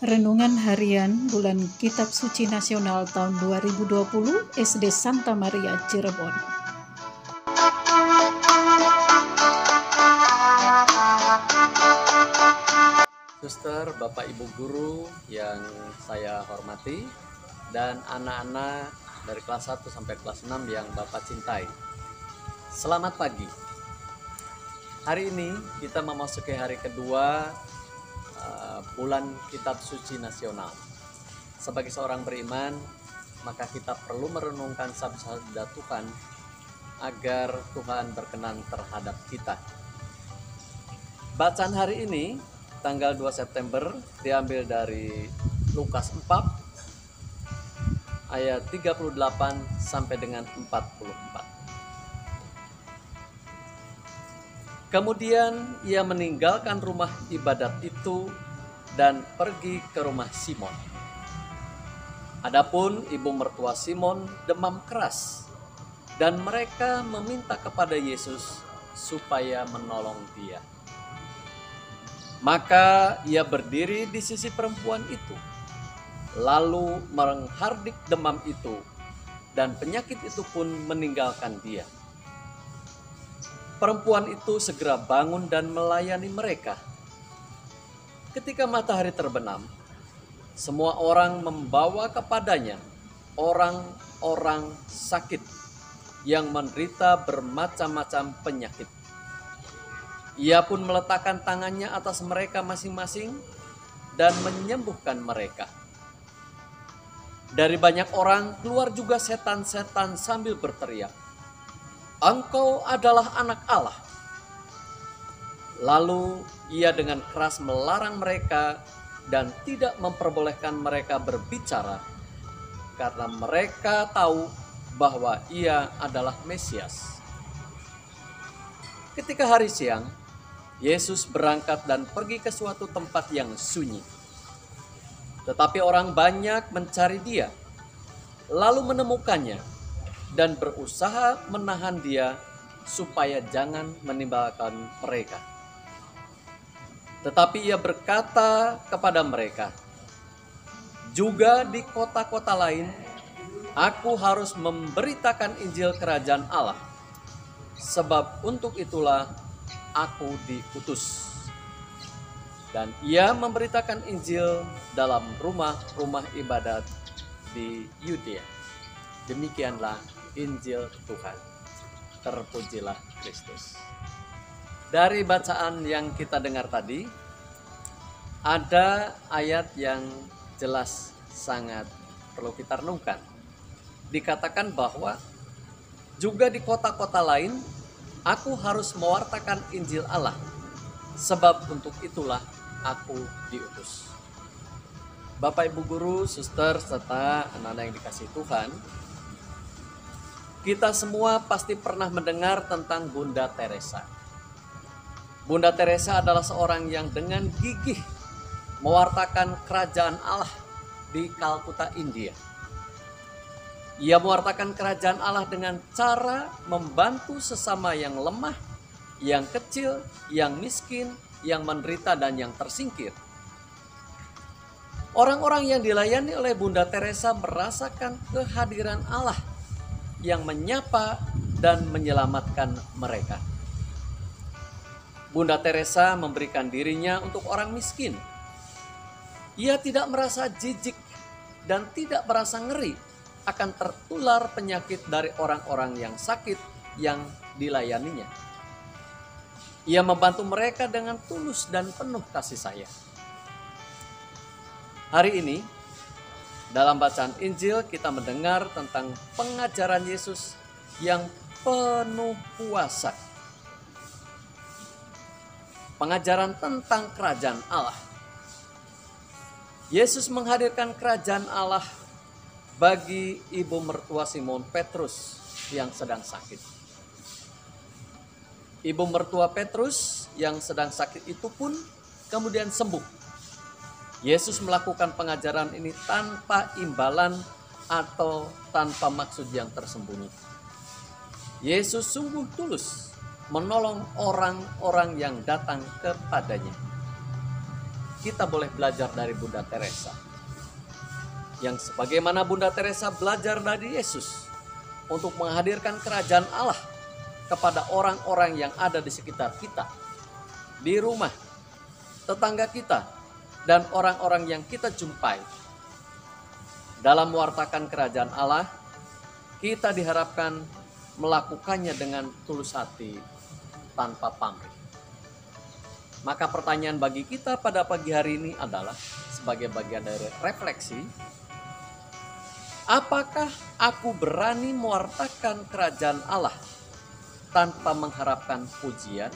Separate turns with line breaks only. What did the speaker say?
Renungan Harian Bulan Kitab Suci Nasional tahun 2020 SD Santa Maria Cirebon.
Suster, Bapak Ibu Guru yang saya hormati, dan anak-anak dari kelas 1 sampai kelas 6 yang Bapak cintai. Selamat pagi. Hari ini kita memasuki hari kedua bulan Kitab Suci Nasional. Sebagai seorang beriman, maka kita perlu merenungkan sabda Tuhan agar Tuhan berkenan terhadap kita. Bacaan hari ini tanggal 2 September diambil dari Lukas 4 ayat 38 sampai dengan 44. Kemudian ia meninggalkan rumah ibadat itu dan pergi ke rumah Simon. Adapun ibu mertua Simon demam keras, dan mereka meminta kepada Yesus supaya menolong dia. Maka ia berdiri di sisi perempuan itu, lalu menghardik demam itu, dan penyakit itu pun meninggalkan dia. Perempuan itu segera bangun dan melayani mereka. Ketika matahari terbenam, semua orang membawa kepadanya orang-orang sakit yang menderita bermacam-macam penyakit. Ia pun meletakkan tangannya atas mereka masing-masing dan menyembuhkan mereka. Dari banyak orang keluar juga setan-setan sambil berteriak, "Engkau adalah anak Allah." Lalu ia dengan keras melarang mereka dan tidak memperbolehkan mereka berbicara, karena mereka tahu bahwa ia adalah Mesias. Ketika hari siang, Yesus berangkat dan pergi ke suatu tempat yang sunyi. Tetapi orang banyak mencari dia, lalu menemukannya dan berusaha menahan dia supaya jangan menimbulkan mereka. Tetapi ia berkata kepada mereka, "Juga di kota-kota lain, aku harus memberitakan Injil Kerajaan Allah, sebab untuk itulah aku diutus." Dan ia memberitakan Injil dalam rumah-rumah ibadat di Yudea. Demikianlah Injil Tuhan. Terpujilah Kristus. Dari bacaan yang kita dengar tadi, ada ayat yang jelas sangat perlu kita renungkan. Dikatakan bahwa juga di kota-kota lain, aku harus mewartakan Injil Allah, sebab untuk itulah aku diutus. Bapak Ibu Guru, Suster, serta anak-anak yang dikasihi Tuhan, kita semua pasti pernah mendengar tentang Bunda Teresa. Bunda Teresa adalah seorang yang dengan gigih mewartakan kerajaan Allah di Kalkuta, India. Ia mewartakan kerajaan Allah dengan cara membantu sesama yang lemah, yang kecil, yang miskin, yang menderita, dan yang tersingkir. Orang-orang yang dilayani oleh Bunda Teresa merasakan kehadiran Allah yang menyapa dan menyelamatkan mereka. Bunda Teresa memberikan dirinya untuk orang miskin. Ia tidak merasa jijik dan tidak merasa ngeri akan tertular penyakit dari orang-orang yang sakit yang dilayaninya. Ia membantu mereka dengan tulus dan penuh kasih sayang. Hari ini, dalam bacaan Injil kita mendengar tentang pengajaran Yesus yang penuh kuasa. Pengajaran tentang kerajaan Allah. Yesus menghadirkan kerajaan Allah bagi ibu mertua Simon Petrus yang sedang sakit. Ibu mertua Petrus yang sedang sakit itu pun kemudian sembuh. Yesus melakukan pengajaran ini tanpa imbalan atau tanpa maksud yang tersembunyi. Yesus sungguh tulus menolong orang-orang yang datang kepadanya. kita boleh belajar dari Bunda Teresa. Yang sebagaimana Bunda Teresa belajar dari Yesus untuk menghadirkan kerajaan Allah kepada orang-orang yang ada di sekitar kita, di rumah, tetangga kita, dan orang-orang yang kita jumpai. Dalam mewartakan kerajaan Allah, kita diharapkan melakukannya dengan tulus hati, tanpa pamrih. Maka pertanyaan bagi kita pada pagi hari ini adalah sebagai bagian dari refleksi, apakah aku berani mewartakan kerajaan Allah tanpa mengharapkan pujian?